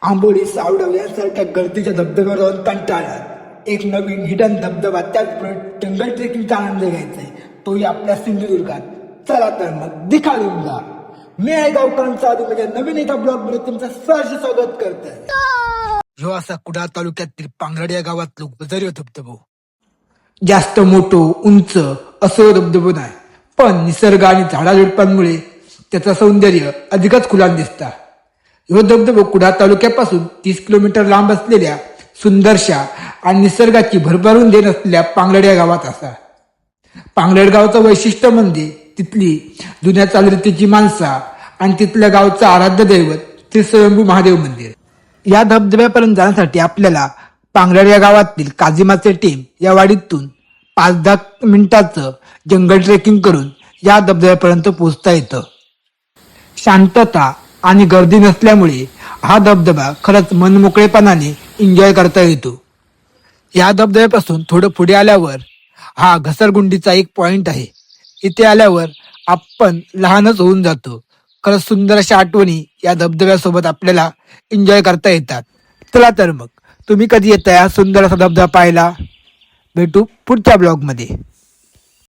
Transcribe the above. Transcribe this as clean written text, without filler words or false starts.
आंबोली सावडव यांसारख्या गर्दीच्या धबधब्यावर जाऊन कंटाळतात. एक नवीन हिडन धबधबा त्याचबरोबर जंगल ट्रेकिंगचा आनंद घ्यायचा आहे, तोही आपल्या सिंधुदुर्गात. चला तर मग दिखा दूंगा. मी आहे गावकरांचा आधी म्हणजे नवीन एका ब्लॉग मध्ये तुमचं सहर्ष स्वागत करतोय. ह्यो असा कुडाळ तालुक्यातील पांगरड या गावातलो गजरी धबधबो. जास्त मोठो उंच असं धबधबो नाही, पण निसर्ग आणि झाडाझुडपांमुळे त्याचं सौंदर्य अधिकच खुलान दिसता. ह्यो धबधबो कुडाळ तालुक्यापासून 30 किलोमीटर लांब असलेल्या सुंदरशा आणि निसर्गाची भरभरून देत असलेल्या पांगरड या गावात असा. पांगरड गावचं वैशिष्ट्य म्हणजे तिथली जुन्या चालीरीतीची माणसा आणि तिथल्या गावचं आराध्य दैवत श्री स्वयंभू महादेव मंदिर. या धबधब्यापर्यंत जाण्यासाठी आपल्याला पांगरड या गावातील काझिमाचे टेम या वाडीतून 5-10 मिनिटाचं जंगल ट्रेकिंग करून या धबधब्यापर्यंत पोहोचता येतं. शांतता आणि गर्दी नसल्यामुळे हा धबधबा खरंच मनमोकळेपणाने एन्जॉय करता येतो. या धबधब्यापासून थोडं पुढे आल्यावर हा घसरगुंडीचा एक पॉइंट आहे. इथे आल्यावर आपण लहानच होऊन जातो. खरंच सुंदर अशा आठवणी या धबधब्यासोबत आपल्याला एन्जॉय करता येतात. चला तर मग तुम्ही कधी येताय हा सुंदर असा धबधबा पाहायला? भेटू पुढच्या ब्लॉगमध्ये.